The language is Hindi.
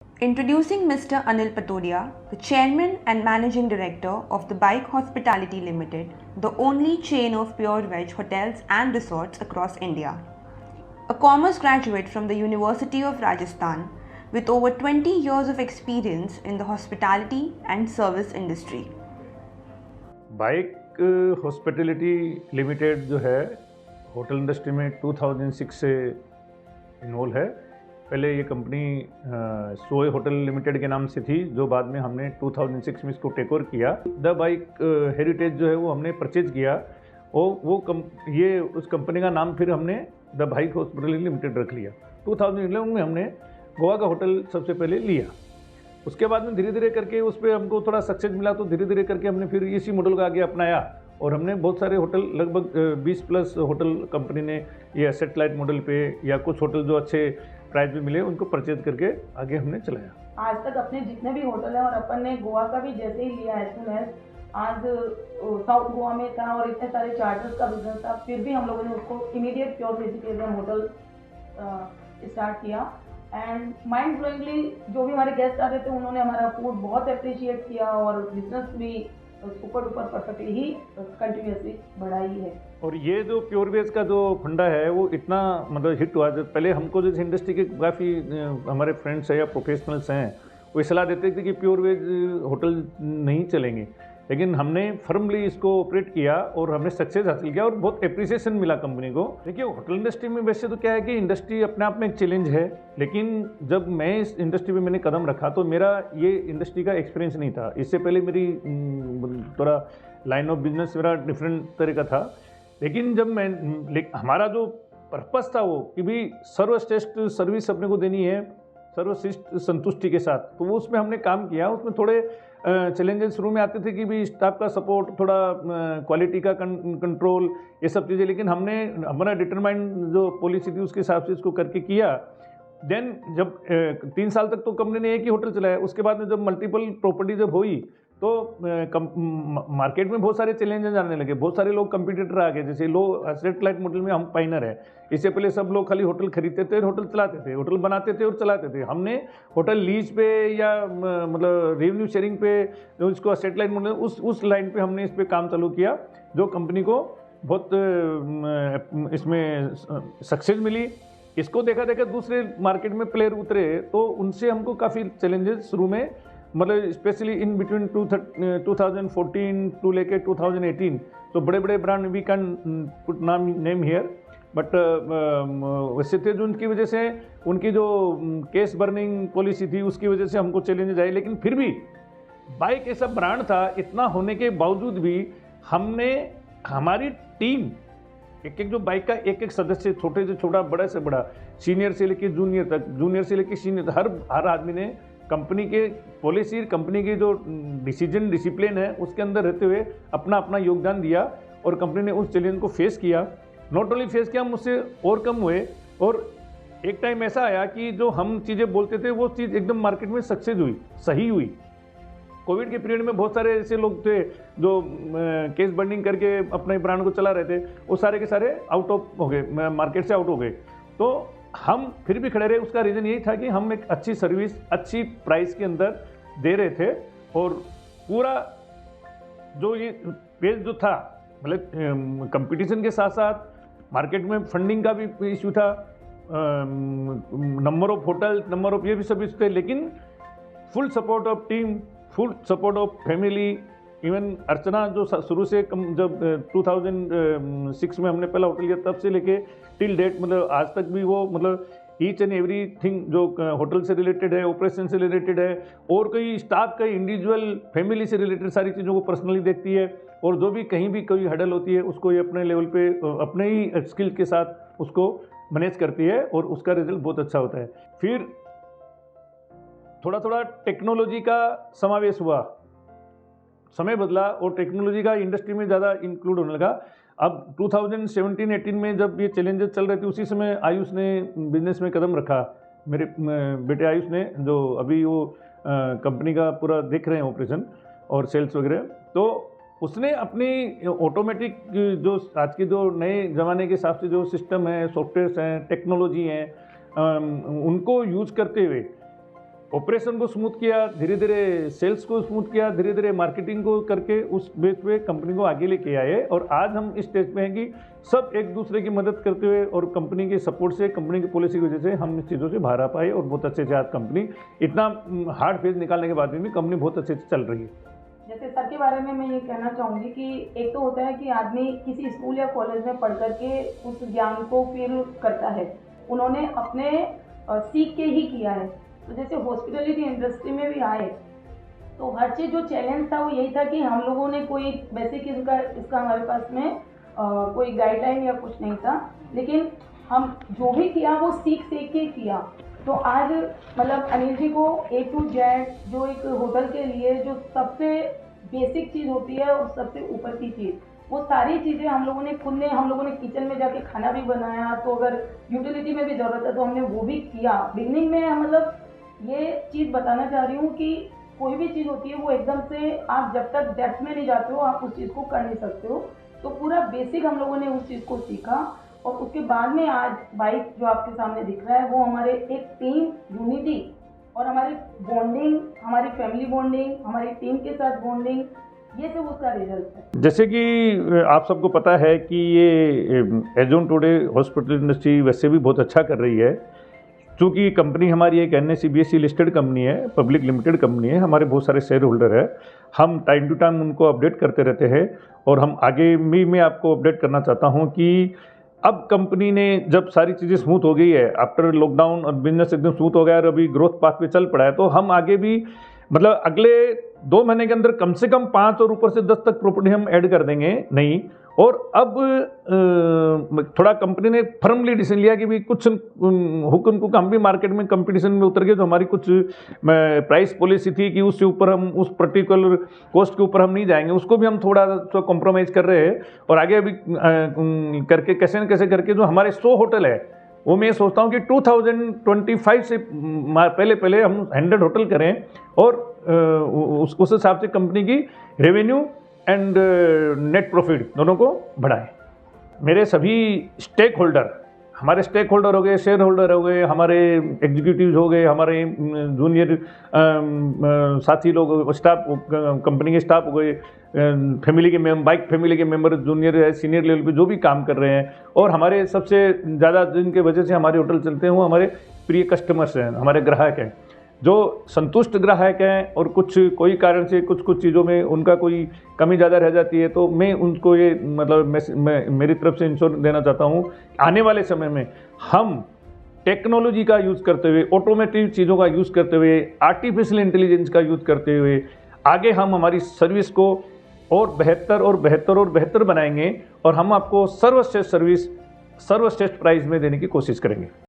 Introducing Mr. Anil Patodia, the Chairman and Managing Director of the Bike Hospitality Limited, the only chain of pure veg hotels and resorts across India. A commerce graduate from the University of Rajasthan with over 20 years of experience in the hospitality and service industry. Bike hospitality limited जो है होटल इंडस्ट्री में 2006 से इन्वॉल्व है। पहले ये कंपनी सोए होटल लिमिटेड के नाम से थी, जो बाद में हमने 2006 में इसको टेक ओवर किया। द बाइक हेरिटेज जो है वो हमने परचेज किया और ये उस कंपनी का नाम फिर हमने द बाइक हॉस्पिटैलिटी लिमिटेड रख लिया। 2011 में हमने गोवा का होटल सबसे पहले लिया। उसके बाद में धीरे धीरे करके उस पर हमको थोड़ा सक्सेस मिला, तो धीरे धीरे करके हमने फिर इसी मॉडल को आगे अपनाया और हमने बहुत सारे होटल, लगभग 20 प्लस होटल कंपनी ने ये एसेट लाइट मॉडल पे या कुछ होटल जो अच्छे प्राइस में मिले उनको परचेज करके आगे हमने चलाया। आज तक अपने जितने भी होटल हैं और अपन ने गोवा का भी जैसे ही लिया है, सुन आज साउथ गोवा में था और इतने सारे चार्टर्स का बिजनेस था, फिर भी हम लोगों ने उसको immediate pure vegetarian hotel start किया। एंड माइंड ब्लोइंगली जो भी हमारे गेस्ट आ रहे थे उन्होंने हमारा फूड बहुत अप्रिशिएट किया और बिजनेस भी ऊपर परफेक्टली ही कंटिन्यूसली बढ़ा ही है। और ये जो प्योर वेज का जो फंडा है वो इतना मतलब हिट हुआ। पहले हमको जैसे इंडस्ट्री के काफ़ी हमारे फ्रेंड्स हैं या प्रोफेशनल्स हैं वो सलाह देते थे कि प्योर वेज होटल नहीं चलेंगे, लेकिन हमने फर्मली इसको ऑपरेट किया और हमने सक्सेस हासिल किया और बहुत एप्रिसिएशन मिला कंपनी को। देखिए होटल इंडस्ट्री में वैसे तो क्या है कि इंडस्ट्री अपने आप में एक चैलेंज है, लेकिन जब मैं इस इंडस्ट्री में मैंने कदम रखा तो मेरा ये इंडस्ट्री का एक्सपीरियंस नहीं था। इससे पहले मेरी थोड़ा लाइन ऑफ बिजनेस मेरा डिफरेंट तरह का था, लेकिन जब हमारा जो पर्पस था वो कि भी सर्वश्रेष्ठ सर्विस अपने को देनी है सर्वश्रेष्ठ संतुष्टि के साथ, तो वो उसमें हमने काम किया। उसमें थोड़े चैलेंजेस शुरू में आते थे कि भी स्टाफ का सपोर्ट, थोड़ा क्वालिटी का कंट्रोल, ये सब चीज़ें, लेकिन हमने हमारा डिटरमाइंड जो पॉलिसी थी उसके हिसाब से इसको करके किया। देन जब 3 साल तक तो कंपनी ने एक ही होटल चलाया। उसके बाद में जब मल्टीपल प्रॉपर्टी जब हुई तो मार्केट में बहुत सारे चैलेंजेस आने लगे, बहुत सारे लोग कंपटीटर आ गए। जैसे लो एसेट लाइट मॉडल में हम पाइनर है। इससे पहले सब लोग खाली होटल खरीदते थे, होटल चलाते थे, होटल बनाते थे और चलाते थे। हमने होटल लीज पे या मतलब रेवेन्यू शेयरिंग पे जो इसको एसेट लाइट मॉडल उस लाइन पे हमने इस पर काम चालू किया, जो कंपनी को बहुत इसमें सक्सेस मिली। इसको देखा देखा दूसरे मार्केट में प्लेयर उतरे तो उनसे हमको काफ़ी चैलेंजेस शुरू में, मतलब स्पेशली इन बिटवीन 2014 टू लेके 2018, तो बड़े बड़े brand we can put name here, but वैसे थे जो उनकी वजह से उनकी जो केस बर्निंग पॉलिसी थी उसकी वजह से हमको चैलेंजेस आए। लेकिन फिर भी बाइक ऐसा ब्रांड था, इतना होने के बावजूद भी हमने हमारी टीम एक जो बाइक का एक सदस्य, छोटे से छोटा, बड़ा से बड़ा, सीनियर से लेके जूनियर तक, जूनियर से लेके सीनियर तक, हर आदमी ने कंपनी के पॉलिसी, कंपनी की जो डिसीजन डिसिप्लिन है उसके अंदर रहते हुए अपना अपना योगदान दिया और कंपनी ने उस चैलेंज को फेस किया। नॉट ओनली फेस किया, हम उससे ओवरकम हुए और एक टाइम ऐसा आया कि जो हम चीज़ें बोलते थे वो चीज़ एकदम मार्केट में सक्सेस हुई, सही हुई। कोविड के पीरियड में बहुत सारे ऐसे लोग थे जो केस बर्निंग करके अपने ब्रांड को चला रहे थे, वो सारे के सारे आउट ऑफ हो गए, मार्केट से आउट हो गए। तो हम फिर भी खड़े रहे। उसका रीज़न यही था कि हम एक अच्छी सर्विस अच्छी प्राइस के अंदर दे रहे थे और पूरा जो ये पेज जो था, मतलब कंपटीशन के साथ साथ मार्केट में फंडिंग का भी इशू था, number of hotel, number of ये भी सब इशू थे, लेकिन full support of team, full support of family. Even Archana जो शुरू से जब 2006 में हमने पहला होटल लिया तब से लेके टिल डेट, मतलब आज तक भी वो मतलब ईच एंड एवरी थिंग जो होटल से रिलेटेड है, ऑपरेशन से रिलेटेड है और कई स्टाफ का इंडिविजुअल फैमिली से रिलेटेड सारी चीज़ों को पर्सनली देखती है और जो भी कहीं भी कोई हडल होती है उसको ये अपने लेवल पे अपने ही स्किल के साथ उसको मैनेज करती है और उसका रिजल्ट बहुत अच्छा होता है। फिर थोड़ा थोड़ा टेक्नोलॉजी का समावेश हुआ, समय बदला और टेक्नोलॉजी का इंडस्ट्री में ज़्यादा इंक्लूड होने लगा। अब 2017-18 में जब ये चैलेंजेस चल रहे थे उसी समय आयुष ने बिजनेस में कदम रखा। मेरे बेटे आयुष ने, जो अभी वो कंपनी का पूरा देख रहे हैं ऑपरेशन और सेल्स वगैरह, तो उसने अपनी ऑटोमेटिक जो आज के जो नए ज़माने के हिसाब से जो सिस्टम है, सॉफ्टवेयर्स हैं, टेक्नोलॉजी हैं, उनको यूज करते हुए ऑपरेशन को स्मूथ किया, धीरे धीरे सेल्स को स्मूथ किया, धीरे धीरे मार्केटिंग को करके उस बेस पे कंपनी को आगे लेके आए और आज हम इस स्टेज पे हैं कि सब एक दूसरे की मदद करते हुए और कंपनी के सपोर्ट से, कंपनी की पॉलिसी की वजह से हम इस चीज़ों से बाहर आ पाए और बहुत अच्छे से आज कंपनी इतना हार्ड फेज निकालने के बाद भी कंपनी बहुत अच्छे से चल रही है। जैसे सर के बारे में मैं ये कहना चाहूँगी कि एक तो होता है कि आदमी किसी स्कूल या कॉलेज में पढ़ करके उस ज्ञान को फिर करता है, उन्होंने अपने सीख के ही किया है। तो जैसे हॉस्पिटैलिटी इंडस्ट्री में भी आए तो हर चीज़ जो चैलेंज था वो यही था कि हम लोगों ने कोई बेसिक इसका हमारे पास में कोई गाइडलाइन या कुछ नहीं था, लेकिन हम जो भी किया वो सीख के किया। तो आज मतलब अनिल जी को A to Z जो एक होटल के लिए जो सबसे बेसिक चीज़ होती है और सबसे ऊपर की चीज़, वो सारी चीज़ें हम लोगों ने किचन में जाके खाना भी बनाया। तो अगर यूटिलिटी में भी ज़रूरत है तो हमने वो भी किया। बिगनिंग में मतलब ये चीज़ बताना चाह रही हूँ कि कोई भी चीज़ होती है वो एकदम से आप जब तक डेप्थ में नहीं जाते हो आप उस चीज़ को कर नहीं सकते हो। तो पूरा बेसिक हम लोगों ने उस चीज़ को सीखा और उसके बाद में आज बाइक जो आपके सामने दिख रहा है वो हमारे एक टीम यूनिटी और हमारी बॉन्डिंग, हमारी फैमिली बॉन्डिंग, हमारी टीम के साथ बॉन्डिंग, ये सब उसका रिजल्ट है। जैसे कि आप सबको पता है कि ये as on today hospital industry वैसे भी बहुत अच्छा कर रही है। चूँकि कंपनी हमारी एक NSE/BSE लिस्टेड कंपनी है, पब्लिक लिमिटेड कंपनी है, हमारे बहुत सारे शेयर होल्डर है। हम टाइम टू टाइम उनको अपडेट करते रहते हैं और हम आगे भी मैं आपको अपडेट करना चाहता हूँ कि अब कंपनी ने जब सारी चीज़ें स्मूथ हो गई है, आफ्टर लॉकडाउन और बिजनेस एकदम स्मूथ हो गया और अभी ग्रोथ पाथ पे चल पड़ा है, तो हम आगे भी मतलब अगले 2 महीने के अंदर कम से कम 5 और ऊपर से 10 तक प्रॉपर्टी हम ऐड कर देंगे नहीं। और अब थोड़ा कंपनी ने फर्मली डिसीजन लिया कि भी कुछ हुक्म को हम भी मार्केट में कंपटीशन में उतर गए। जो हमारी कुछ प्राइस पॉलिसी थी कि उससे ऊपर हम उस पर्टिकुलर कॉस्ट के ऊपर हम नहीं जाएंगे, उसको भी हम थोड़ा सा कॉम्प्रोमाइज़ कर रहे हैं और आगे अभी करके कैसे न कैसे करके जो हमारे 100 होटल है वो मैं सोचता हूँ कि 2025 से पहले हम 100 होटल करें और उस हिसाब से कंपनी की रेवेन्यू एंड नेट प्रॉफिट दोनों को बढ़ाएं। मेरे सभी स्टेक होल्डर, हमारे स्टेक होल्डर हो गए, शेयर होल्डर हो गए, हमारे एग्जीक्यूटिव हो गए, हमारे जूनियर साथी लोग, स्टाफ, कंपनी के स्टाफ हो गए, फैमिली के बाइक फैमिली के मेंबर, जूनियर है, सीनियर लेवल पे जो भी काम कर रहे हैं और हमारे सबसे ज़्यादा जिनके वजह से हमारे होटल चलते हैं वो हमारे प्रिय कस्टमर्स हैं, हमारे ग्राहक हैं। जो संतुष्ट ग्राहक हैं और कोई कारण से कुछ चीज़ों में उनका कोई कमी ज़्यादा रह जाती है तो मैं उनको ये मतलब मेरी तरफ से इंश्योर देना चाहता हूँ आने वाले समय में हम टेक्नोलॉजी का यूज़ करते हुए, ऑटोमेटिव चीज़ों का यूज़ करते हुए, आर्टिफिशियल इंटेलिजेंस का यूज़ करते हुए आगे हम हमारी सर्विस को और बेहतर बनाएंगे और हम आपको सर्वश्रेष्ठ सर्विस सर्वश्रेष्ठ प्राइस में देने की कोशिश करेंगे।